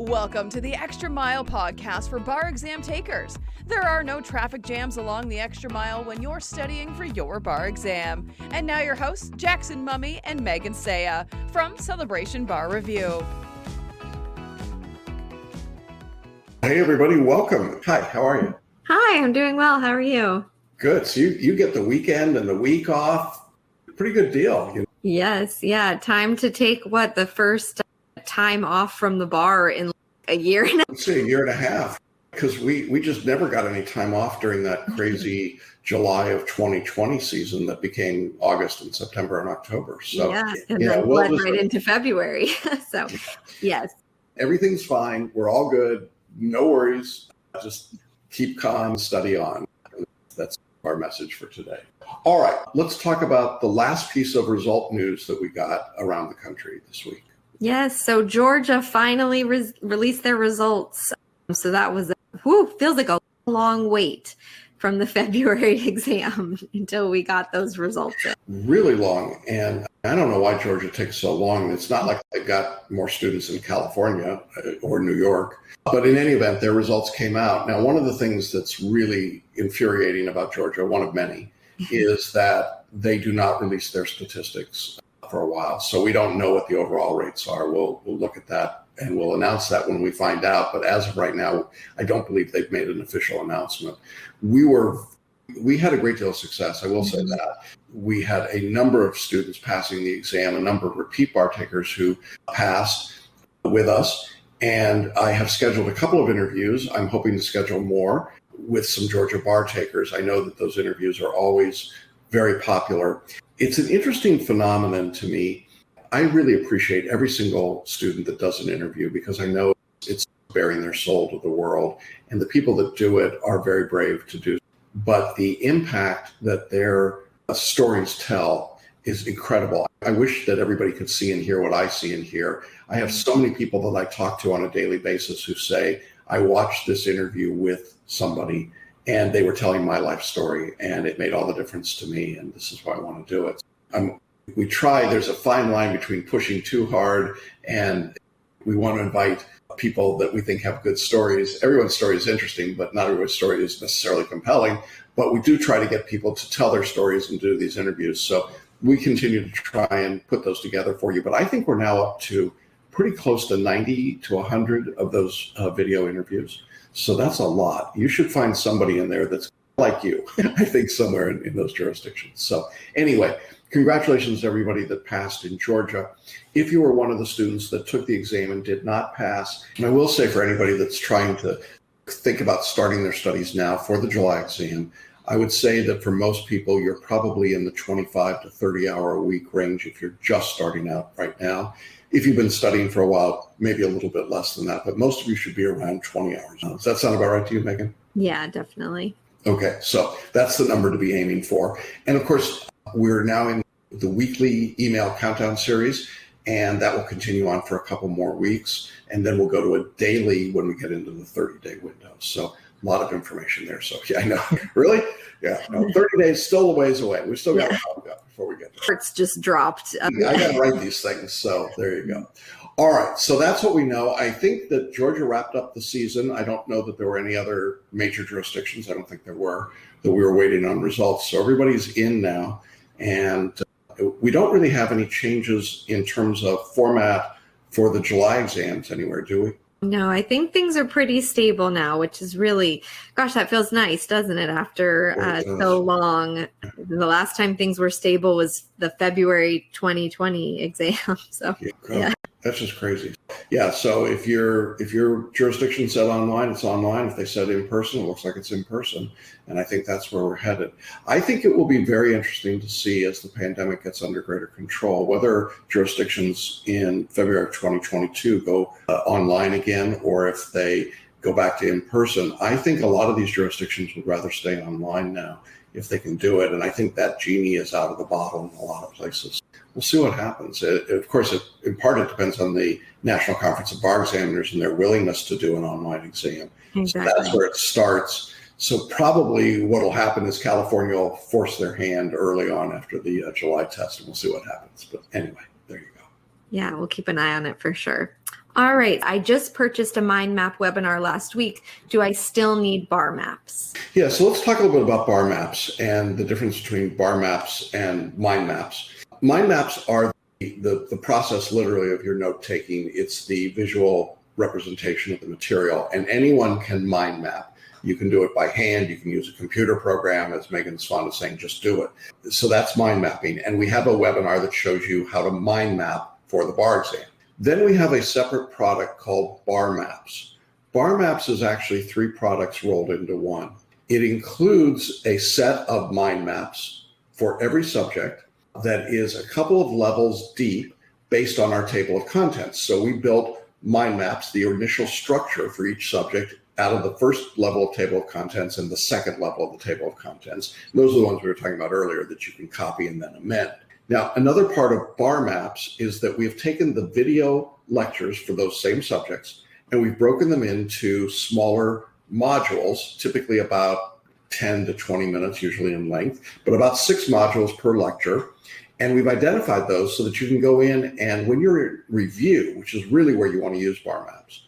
Welcome to the Extra Mile podcast for bar exam takers. There are no traffic jams along the extra mile when you're studying for your bar exam. And now your hosts, Jackson Mummy and Megan Saya from Celebration Bar Review. Hey everybody, welcome. Hi, how are you? Hi, I'm doing well. How are you? Good. So you get the weekend and the week off. Pretty good deal. You know? Yes, yeah. Time to take the first time off from the bar in a year and Let's say a year and a half, because we just never got any time off during that crazy July of 2020 season that became August and September and October. So yeah, and then bled right into February. So yes. Everything's fine. We're all good. No worries. Just keep calm, study on. That's our message for today. All right, let's talk about the last piece of result news that we got around the country this week. Yes, so Georgia finally released their results. So that was, feels like a long wait from the February exam until we got those results in. Really long, and I don't know why Georgia takes so long. It's not like they got more students in California or New York. But in any event, their results came out. Now, one of the things that's really infuriating about Georgia, one of many, is that they do not release their statistics for a while. So we don't know what the overall rates are. We'll look at that and we'll announce that when we find out. But as of right now, I don't believe they've made an official announcement. We had a great deal of success. I will say that. We had a number of students passing the exam, a number of repeat bar takers who passed with us. And I have scheduled a couple of interviews. I'm hoping to schedule more with some Georgia bar takers. I know that those interviews are always very popular. It's an interesting phenomenon to me. I really appreciate every single student that does an interview because I know it's bearing their soul to the world. And the people that do it are very brave to do. But the impact that their stories tell is incredible. I wish that everybody could see and hear what I see and hear. I have so many people that I talk to on a daily basis who say, I watched this interview with somebody and they were telling my life story and it made all the difference to me. And this is why I want to do it. There's a fine line between pushing too hard and we want to invite people that we think have good stories. Everyone's story is interesting, but not everyone's story is necessarily compelling. But we do try to get people to tell their stories and do these interviews. So we continue to try and put those together for you. But I think we're now up to pretty close to 90 to 100 of those video interviews. So that's a lot. You should find somebody in there that's like you, I think, somewhere in those jurisdictions. So anyway, congratulations to everybody that passed in Georgia. If you were one of the students that took the exam and did not pass, and I will say for anybody that's trying to think about starting their studies now for the July exam, I would say that for most people, you're probably in the 25 to 30 hour a week range if you're just starting out right now. If you've been studying for a while, maybe a little bit less than that, but most of you should be around 20 hours. Does that sound about right to you, Megan? Yeah, definitely. Okay, so that's the number to be aiming for. And of course, we're now in the weekly email countdown series, and that will continue on for a couple more weeks. And then we'll go to a daily when we get into the 30-day window. So a lot of information there. So yeah, I know. Really? Yeah, no, 30 days, still a ways away. We still got to go before we get there. It's just dropped. I got to write these things. So there you go. All right. So that's what we know. I think that Georgia wrapped up the season. I don't know that there were any other major jurisdictions. I don't think there were, that we were waiting on results. So everybody's in now. And we don't really have any changes in terms of format for the July exams anywhere, do we? No, I think things are pretty stable now, which is really, gosh, that feels nice, doesn't it? After so long. The last time things were stable was the February 2020 exam. So yeah. That's just crazy. Yeah. So if your jurisdiction said online, it's online. If they said in person, it looks like it's in person. And I think that's where we're headed. I think it will be very interesting to see as the pandemic gets under greater control, whether jurisdictions in February of 2022 go online again, or if they go back to in person. I think a lot of these jurisdictions would rather stay online now if they can do it. And I think that genie is out of the bottle in a lot of places. We'll see what happens. Of course, in part, it depends on the National Conference of Bar Examiners and their willingness to do an online exam. Exactly. So that's where it starts. So probably what will happen is California will force their hand early on after the July test, and we'll see what happens. But anyway, there you go. Yeah, we'll keep an eye on it for sure. All right. I just purchased a mind map webinar last week. Do I still need BarMaps? Yeah, so let's talk a little bit about BarMaps and the difference between BarMaps and mind maps. Mind maps are the process literally of your note taking. It's the visual representation of the material, and anyone can mind map. You can do it by hand. You can use a computer program, as Megan's fond of saying, just do it. So that's mind mapping. And we have a webinar that shows you how to mind map for the bar exam. Then we have a separate product called BarMaps. BarMaps is actually 3 products rolled into one. It includes a set of mind maps for every subject that is a couple of levels deep based on our table of contents. So we built mind maps, the initial structure for each subject, out of the first level of table of contents and the second level of the table of contents. Those are the ones we were talking about earlier that you can copy and then amend. Now, another part of BarMaps is that we've taken the video lectures for those same subjects and we've broken them into smaller modules, typically about 10 to 20 minutes, usually in length, but about 6 modules per lecture. And we've identified those so that you can go in and when you're in review, which is really where you want to use BarMaps,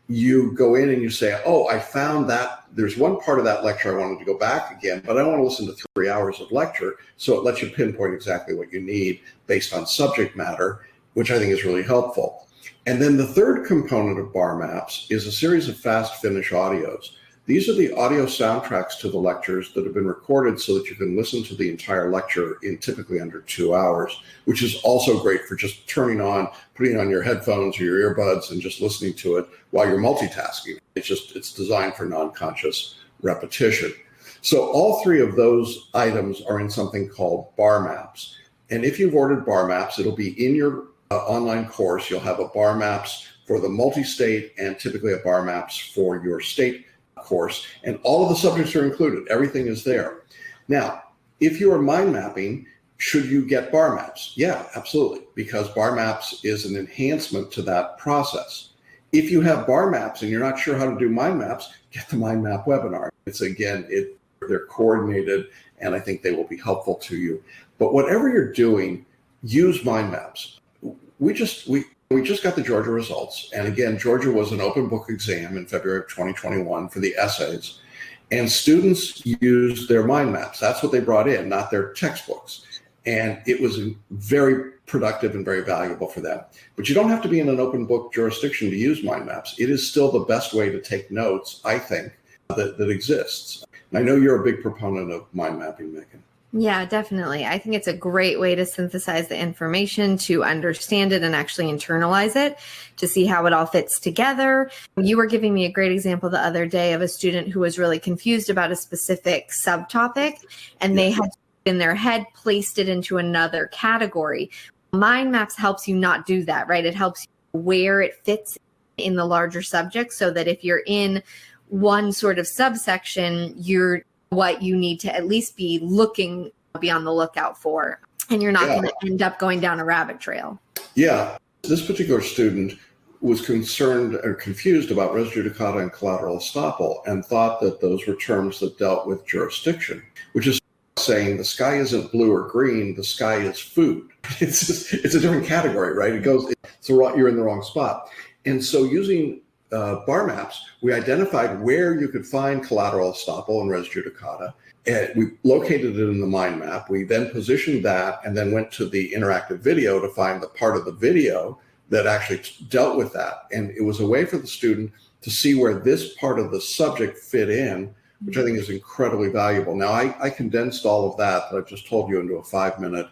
you go in and you say, oh, I found that there's one part of that lecture I wanted to go back again, but I don't want to listen to 3 hours of lecture. So it lets you pinpoint exactly what you need based on subject matter, which I think is really helpful. And then the third component of BarMaps is a series of fast finish audios. These are the audio soundtracks to the lectures that have been recorded so that you can listen to the entire lecture in typically under 2 hours, which is also great for just turning on, putting on your headphones or your earbuds and just listening to it while you're multitasking. It's designed for non-conscious repetition. So all 3 of those items are in something called BarMaps. And if you've ordered BarMaps, it'll be in your online course. You'll have a BarMaps for the multi-state and typically a BarMaps for your state course, and all of the subjects are included. Everything is there. Now, if you are mind mapping, should you get BarMaps? Yeah, absolutely, because BarMaps is an enhancement to that process. If you have BarMaps and you're not sure how to do mind maps, get the mind map webinar. It's they're coordinated, and I think they will be helpful to you. But whatever you're doing, use mind maps. We just got the Georgia results. And again, Georgia was an open book exam in February of 2021 for the essays. And students used their mind maps. That's what they brought in, not their textbooks. And it was very productive and very valuable for them. But you don't have to be in an open book jurisdiction to use mind maps. It is still the best way to take notes, I think, that exists. And I know you're a big proponent of mind mapping, Megan. Yeah, definitely. I think it's a great way to synthesize the information, to understand it and actually internalize it, to see how it all fits together. You were giving me a great example the other day of a student who was really confused about a specific subtopic, and they had in their head placed it into another category. Mind maps helps you not do that, right? It helps you where it fits in the larger subject so that if you're in one sort of subsection, you're what you need to at least be on the lookout for, and you're not going to end up going down a rabbit trail. Yeah, this particular student was concerned or confused about res judicata and collateral estoppel and thought that those were terms that dealt with jurisdiction, which is saying the sky isn't blue or green, the sky is food. It's a different category, right? You're in the wrong spot. And so using BarMaps, we identified where you could find collateral estoppel and res judicata. And we located it in the mind map. We then positioned that and then went to the interactive video to find the part of the video that actually dealt with that. And it was a way for the student to see where this part of the subject fit in, which I think is incredibly valuable. Now, I condensed all of that I've just told you into a 5-minute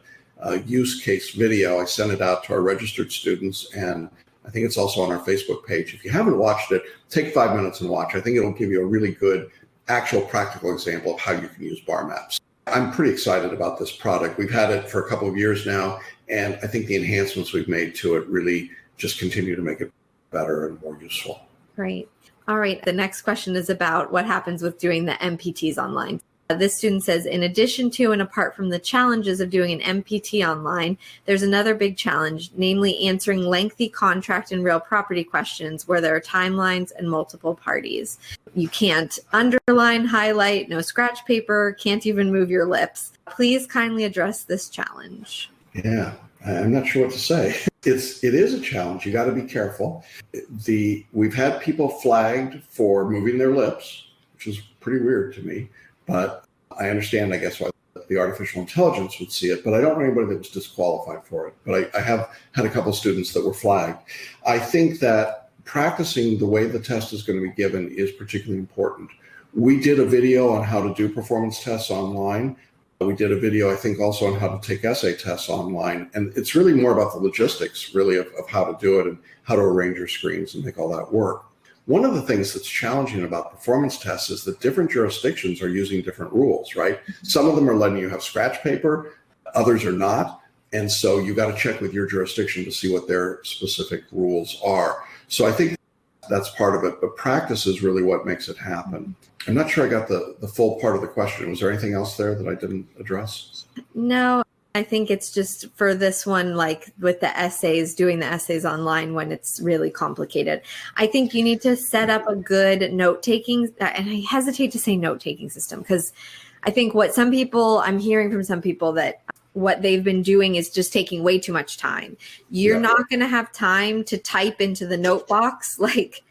use case video. I sent it out to our registered students, and I think it's also on our Facebook page. If you haven't watched it, take 5 minutes and watch. I think it'll give you a really good actual practical example of how you can use BarMaps. I'm pretty excited about this product. We've had it for a couple of years now, and I think the enhancements we've made to it really just continue to make it better and more useful. Great. All right. The next question is about what happens with doing the MPTs online. This student says, in addition to and apart from the challenges of doing an MPT online, there's another big challenge, namely answering lengthy contract and real property questions where there are timelines and multiple parties. You can't underline, highlight, no scratch paper, can't even move your lips. Please kindly address this challenge. Yeah. I'm not sure what to say. It is a challenge. You got to be careful. We've had people flagged for moving their lips, which is pretty weird to me, but I understand, I guess, why the artificial intelligence would see it, but I don't know anybody that was disqualified for it. But I have had a couple students that were flagged. I think that practicing the way the test is going to be given is particularly important. We did a video on how to do performance tests online. We did a video, I think, also on how to take essay tests online. And it's really more about the logistics, really, of how to do it and how to arrange your screens and make all that work. One of the things that's challenging about performance tests is that different jurisdictions are using different rules, right? Some of them are letting you have scratch paper, others are not. And so you got to check with your jurisdiction to see what their specific rules are. So I think that's part of it, but practice is really what makes it happen. I'm not sure I got the full part of the question. Was there anything else there that I didn't address? No, I think it's just for this one, like with the essays, doing the essays online when it's really complicated. I think you need to set up a good note-taking, and I hesitate to say note-taking system, because I think I'm hearing from some people that what they've been doing is just taking way too much time. You're not going to have time to type into the note box, like,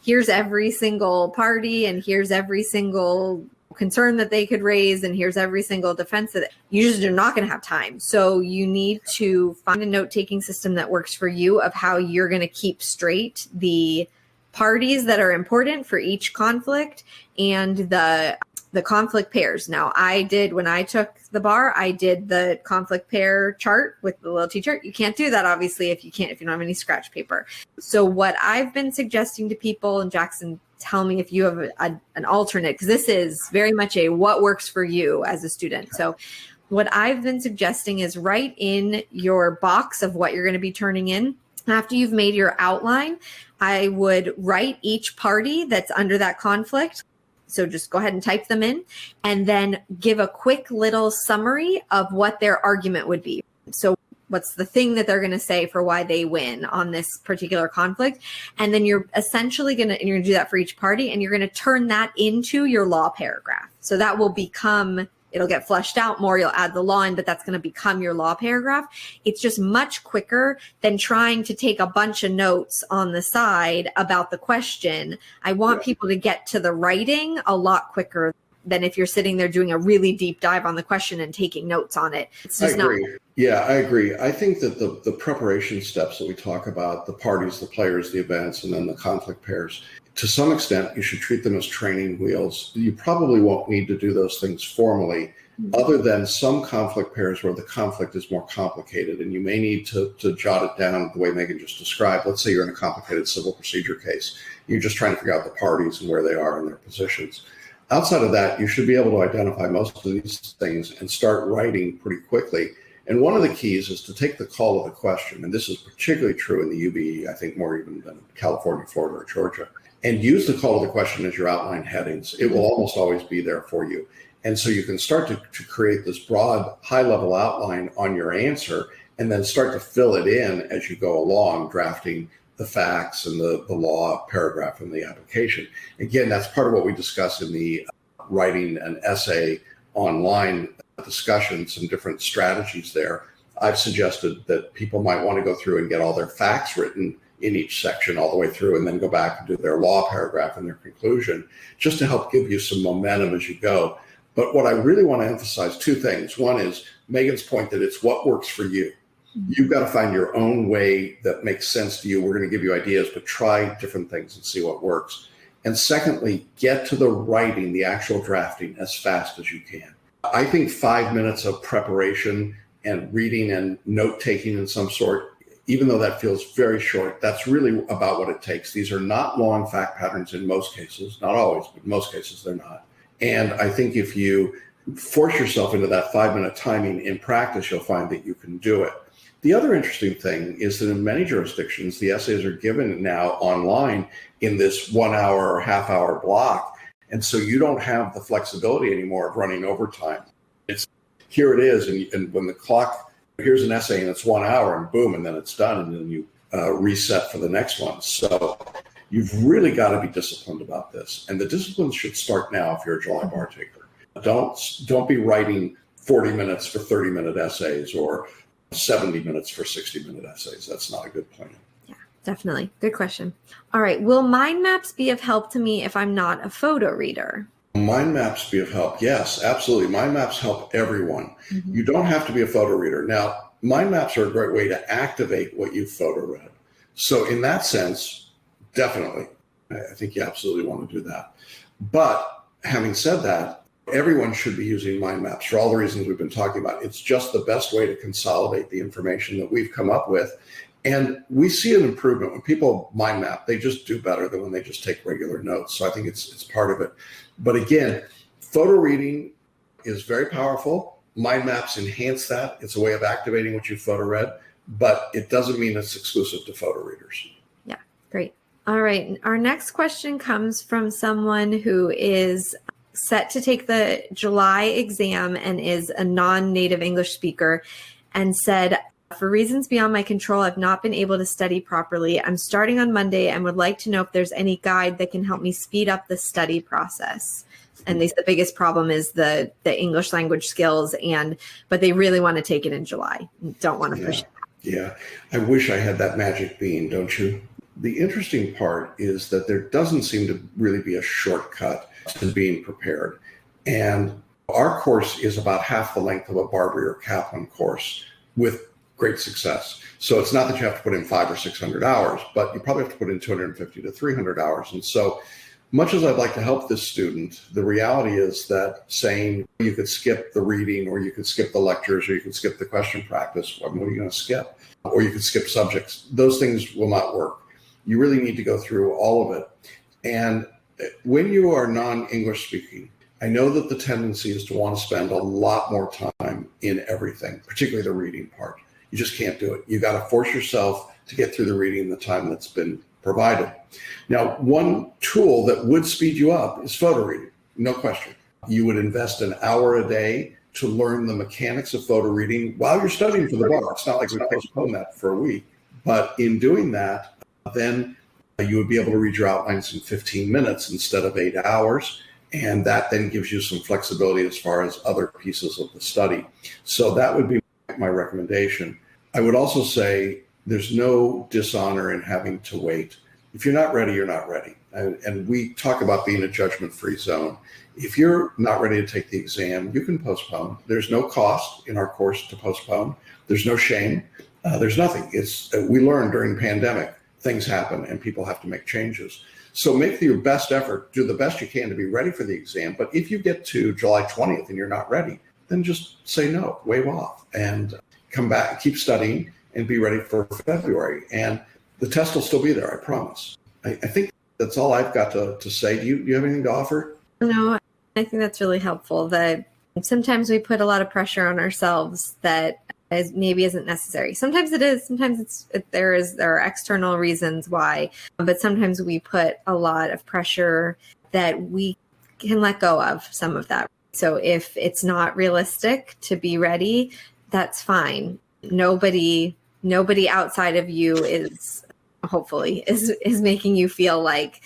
here's every single party and here's every single concern that they could raise and here's every single defense that you just are not going to have time. So you need to find a note-taking system that works for you of how you're going to keep straight the parties that are important for each conflict and the conflict pairs. Now, when I took the bar, I did the conflict pair chart with the little T-chart. You can't do that, obviously, if you don't have any scratch paper. So what I've been suggesting to people, and Jackson, tell me if you have an alternate, because this is very much a what works for you as a student. So what I've been suggesting is write in your box of what you're going to be turning in. After you've made your outline, I would write each party that's under that conflict. So just go ahead and type them in and then give a quick little summary of what their argument would be. So what's the thing that they're going to say for why they win on this particular conflict? And then you're essentially going to do that for each party, and you're going to turn that into your law paragraph. So that will it'll get fleshed out more. You'll add the law in, but that's going to become your law paragraph. It's just much quicker than trying to take a bunch of notes on the side about the question. I want people to get to the writing a lot quicker than if you're sitting there doing a really deep dive on the question and taking notes on it. It's just I agree. Yeah, I agree. I think that the preparation steps that we talk about, the parties, the players, the events, and then the conflict pairs, to some extent, you should treat them as training wheels. You probably won't need to do those things formally, other than some conflict pairs where the conflict is more complicated, and you may need to jot it down the way Megan just described. Let's say you're in a complicated civil procedure case. You're just trying to figure out the parties and where they are in their positions. Outside of that, you should be able to identify most of these things and start writing pretty quickly. And one of the keys is to take the call of the question, and this is particularly true in the UBE, I think more even than California, Florida, or Georgia, and use the call of the question as your outline headings. It will almost always be there for you. And so you can start to create this broad, high-level outline on your answer, and then start to fill it in as you go along, drafting the facts and the law paragraph in the application. Again, that's part of what we discuss in the writing an essay online discussion, some different strategies there. I've suggested that people might want to go through and get all their facts written in each section all the way through, and then go back and do their law paragraph and their conclusion, just to help give you some momentum as you go. But what I really want to emphasize, two things. One is Megan's point that it's what works for you. You've got to find your own way that makes sense to you. We're going to give you ideas, but try different things and see what works. And secondly, get to the writing, the actual drafting, as fast as you can. I think 5 minutes of preparation and reading and note-taking in some sort, even though that feels very short, that's really about what it takes. These are not long fact patterns in most cases, not always, but in most cases they're not. And I think if you force yourself into that 5-minute timing in practice, you'll find that you can do it. The other interesting thing is that in many jurisdictions, the essays are given now online in this 1 hour or half-hour block. And so you don't have the flexibility anymore of running overtime. It's here it is, and when the clock, here's an essay and it's 1 hour and boom, and then it's done, and then you reset for the next one. So you've really got to be disciplined about this. And the discipline should start now if you're a July bar taker. Don't be writing 40 minutes for 30-minute essays or 70 minutes for 60-minute essays. That's not a good plan. Yeah, definitely. Good question. All right. Will mind maps be of help to me if I'm not a photo reader? Mind maps be of help? Yes, absolutely. Mind maps help everyone. Mm-hmm. You don't have to be a photo reader. Now, mind maps are a great way to activate what you've photo read. So in that sense, definitely, I think you absolutely want to do that. But having said that, everyone should be using mind maps for all the reasons we've been talking about. It's just the best way to consolidate the information that we've come up with. And we see an improvement when people mind map. They just do better than when they just take regular notes. So I think it's part of it. But again, photo reading is very powerful. Mind maps enhance that. It's a way of activating what you photo read, but it doesn't mean it's exclusive to photo readers. Yeah, great. All right. Our next question comes from someone who is set to take the July exam and is a non-native English speaker, and said, for reasons beyond my control, I've not been able to study properly. I'm starting on Monday and would like to know if there's any guide that can help me speed up the study process. And the biggest problem is the English language skills, but they really want to take it in July. Don't want to push it. Yeah, I wish I had that magic bean, don't you? The interesting part is that there doesn't seem to really be a shortcut to being prepared. And our course is about half the length of a Barbary or Kaplan course with great success. So it's not that you have to put in 500 or 600 hours, but you probably have to put in 250 to 300 hours. And so much as I'd like to help this student, the reality is that saying you could skip the reading, or you could skip the lectures, or you could skip the question practice, what are you going to skip? Or you could skip subjects. Those things will not work. You really need to go through all of it. And when you are non-English speaking, I know that the tendency is to want to spend a lot more time in everything, particularly the reading part. You just can't do it. You got to force yourself to get through the reading in the time that's been provided. Now, one tool that would speed you up is photo reading, no question. You would invest an hour a day to learn the mechanics of photo reading while you're studying for the bar. It's not like we postpone that for a week. But in doing that, then you would be able to read your outlines in 15 minutes instead of 8 hours. And that then gives you some flexibility as far as other pieces of the study. So that would be my recommendation. I would also say there's no dishonor in having to wait. If you're not ready, you're not ready. And we talk about being a judgment-free zone. If you're not ready to take the exam, you can postpone. There's no cost in our course to postpone. There's no shame. There's nothing. We learned during the pandemic, things happen and people have to make changes. So make your best effort, do the best you can to be ready for the exam. But if you get to July 20th and you're not ready, then just say no, wave off, and come back, keep studying, and be ready for February. And the test will still be there, I promise. I think that's all I've got to say. Do you have anything to offer? No, I think that's really helpful. That sometimes we put a lot of pressure on ourselves that maybe isn't necessary. Sometimes it is. Sometimes there are external reasons why, but sometimes we put a lot of pressure that we can let go of some of that. So if it's not realistic to be ready, that's fine. Nobody outside of you is making you feel like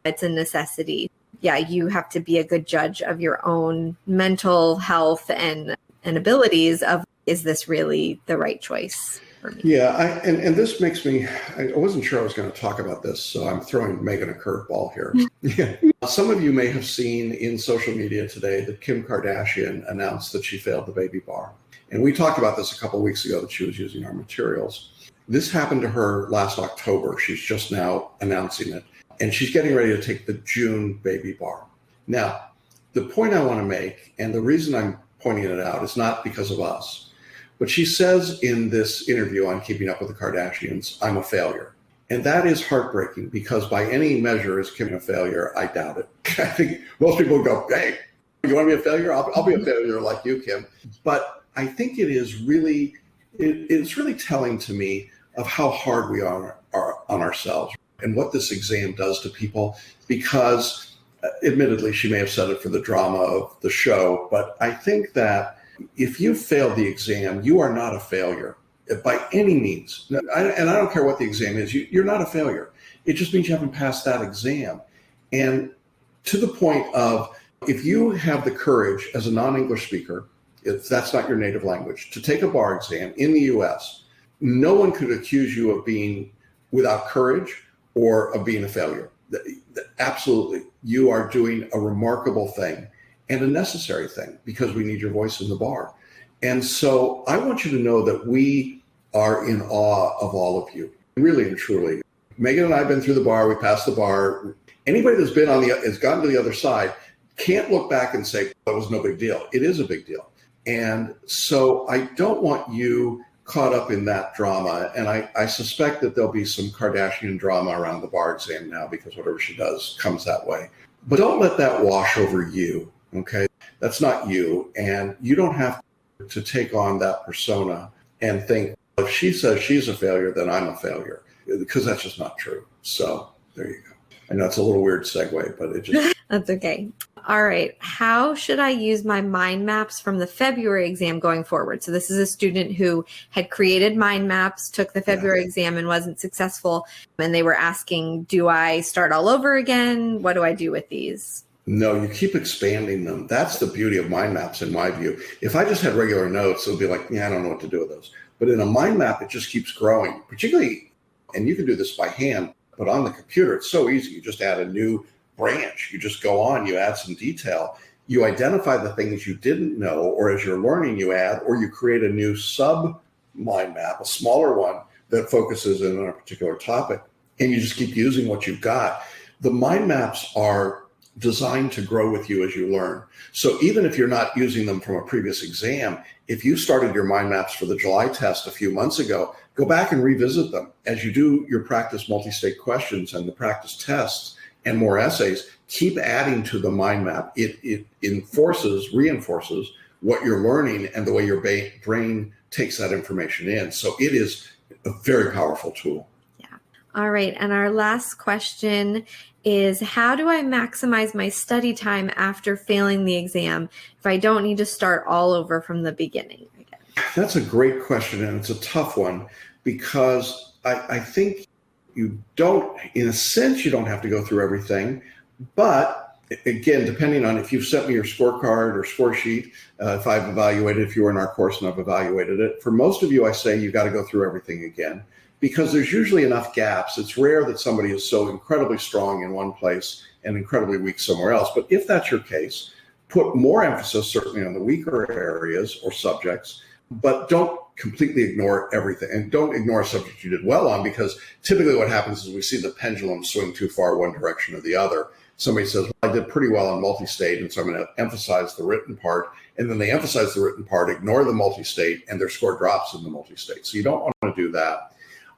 it's a necessity. Yeah, you have to be a good judge of your own mental health and abilities of, is this really the right choice for me? Yeah, and this makes me, I wasn't sure I was going to talk about this, so I'm throwing Megan a curveball here. Yeah. Some of you may have seen in social media today that Kim Kardashian announced that she failed the baby bar. And we talked about this a couple of weeks ago, that she was using our materials. This happened to her last October. She's just now announcing it. And she's getting ready to take the June baby bar. Now, the point I want to make, and the reason I'm pointing it out, is not because of us. But she says in this interview on Keeping Up with the Kardashians, I'm a failure. And that is heartbreaking, because by any measure, is Kim a failure? I doubt it. I think most people would go, hey, you want to be a failure? I'll be a failure like you, Kim. But I think it's really telling to me of how hard we are on ourselves and what this exam does to people, because admittedly, she may have said it for the drama of the show, but I think that if you failed the exam, you are not a failure by any means. And I don't care what the exam is, you're not a failure. It just means you haven't passed that exam. And to the point of, if you have the courage as a non-English speaker if that's not your native language. To take a bar exam in the US, no one could accuse you of being without courage or of being a failure. Absolutely. You are doing a remarkable thing and a necessary thing because we need your voice in the bar. And so I want you to know that we are in awe of all of you, really and truly. Megan and I have been through the bar. We passed the bar. Anybody that's been has gotten to the other side can't look back and say, that was no big deal. It is a big deal. And so I don't want you caught up in that drama. And I suspect that there'll be some Kardashian drama around the bar exam now because whatever she does comes that way. But don't let that wash over you, okay? That's not you. And you don't have to take on that persona and think, if she says she's a failure, then I'm a failure, because that's just not true. So there you go. I know it's a little weird segue, but it just... That's okay. All right. How should I use my mind maps from the February exam going forward? So this is a student who had created mind maps, took the February exam and wasn't successful. And they were asking, do I start all over again? What do I do with these? No, you keep expanding them. That's the beauty of mind maps, in my view. If I just had regular notes, it would be like, I don't know what to do with those. But in a mind map, it just keeps growing, particularly, and you can do this by hand, but on the computer, it's so easy. You just add a new branch. You just go on, you add some detail. You identify the things you didn't know, or as you're learning, you add, or you create a new sub mind map, a smaller one that focuses in on a particular topic. And you just keep using what you've got. The mind maps are designed to grow with you as you learn. So even if you're not using them from a previous exam, if you started your mind maps for the July test a few months ago, go back and revisit them. As you do your practice multi-state questions and the practice tests and more essays, keep adding to the mind map. It reinforces what you're learning and the way your brain takes that information in. So it is a very powerful tool. Yeah. All right. And our last question is, how do I maximize my study time after failing the exam if I don't need to start all over from the beginning again? That's a great question, and it's a tough one because I think you don't, in a sense, you don't have to go through everything. But again, depending on if you've sent me your scorecard or score sheet, if I've evaluated, if you were in our course and I've evaluated it, for most of you, I say you got to go through everything again, because there's usually enough gaps. It's rare that somebody is so incredibly strong in one place and incredibly weak somewhere else. But if that's your case, put more emphasis certainly on the weaker areas or subjects, but don't completely ignore everything. And don't ignore a subject you did well on, because typically what happens is we see the pendulum swing too far one direction or the other. Somebody says, well, I did pretty well on multi-state, and so I'm going to emphasize the written part. And then they emphasize the written part, ignore the multi-state, and their score drops in the multi-state. So you don't want to do that.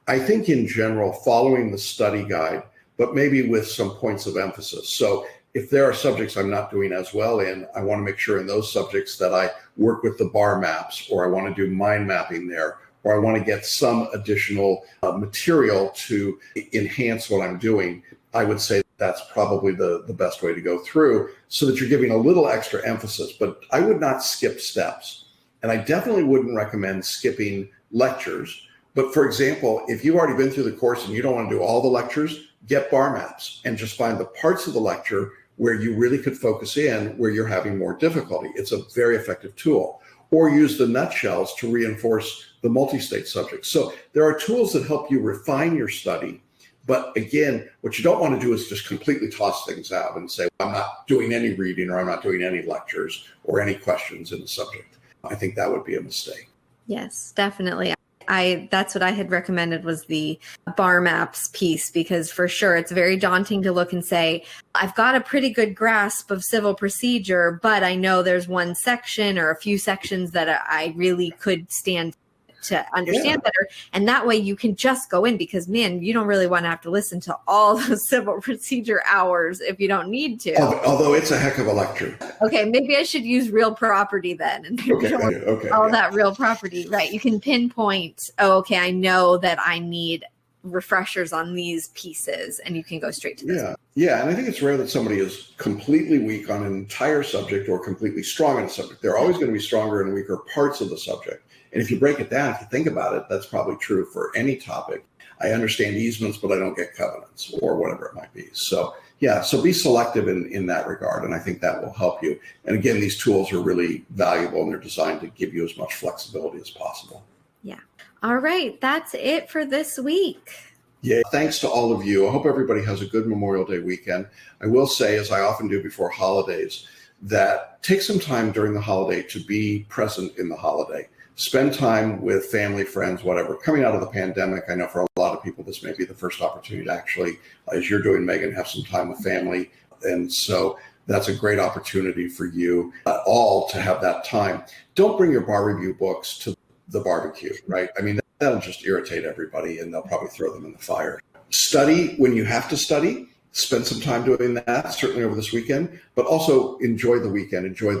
I think in general, following the study guide, but maybe with some points of emphasis. So if there are subjects I'm not doing as well in, I want to make sure in those subjects that I work with the BarMaps, or I want to do mind mapping there, or I want to get some additional material to enhance what I'm doing. I would say that's probably the best way to go through, so that you're giving a little extra emphasis. But I would not skip steps. And I definitely wouldn't recommend skipping lectures. But for example, if you've already been through the course and you don't want to do all the lectures, get BarMaps and just find the parts of the lecture where you really could focus in, where you're having more difficulty. It's a very effective tool. Or use the nutshells to reinforce the multi-state subjects. So there are tools that help you refine your study. But again, what you don't want to do is just completely toss things out and say, I'm not doing any reading, or I'm not doing any lectures or any questions in the subject. I think that would be a mistake. Yes, definitely. That's what I had recommended, was the BarMaps piece, because for sure it's very daunting to look and say, I've got a pretty good grasp of civil procedure, but I know there's one section or a few sections that I really could stand to understand better. And that way you can just go in, because man, you don't really want to have to listen to all those civil procedure hours if you don't need to. Although it's a heck of a lecture. Okay, maybe I should use real property then. And that real property, right? You can pinpoint, okay, I know that I need refreshers on these pieces, and you can go straight to this. Yeah, and I think it's rare that somebody is completely weak on an entire subject or completely strong in a subject. They're always going to be stronger in weaker parts of the subject. And if you break it down, if you think about it, that's probably true for any topic. I understand easements, but I don't get covenants or whatever it might be. So yeah, so be selective in that regard. And I think that will help you. And again, these tools are really valuable and they're designed to give you as much flexibility as possible. Yeah. All right. That's it for this week. Yeah. Thanks to all of you. I hope everybody has a good Memorial Day weekend. I will say, as I often do before holidays, that take some time during the holiday to be present in the holiday. Spend time with family, friends, whatever. Coming out of the pandemic, I know for a lot of people, this may be the first opportunity to actually, as you're doing, Megan, have some time with family. And so that's a great opportunity for you all to have that time. Don't bring your bar review books to the barbecue, right? I mean, that'll just irritate everybody and they'll probably throw them in the fire. Study when you have to study. Spend some time doing that, certainly over this weekend, but also enjoy the weekend. Enjoy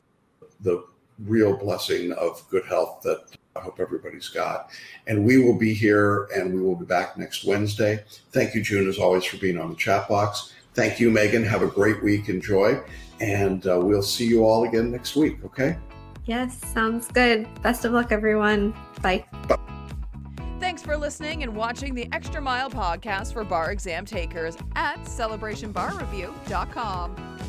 the real blessing of good health that I hope everybody's got. And we will be here and we will be back next Wednesday. Thank you, June, as always, for being on the chat box. Thank you, Megan. Have a great week. Enjoy. And we'll see you all again next week. Okay? Yes, sounds good. Best of luck, everyone. Bye. Bye. Thanks for listening and watching the Extra Mile podcast for bar exam takers at celebrationbarreview.com.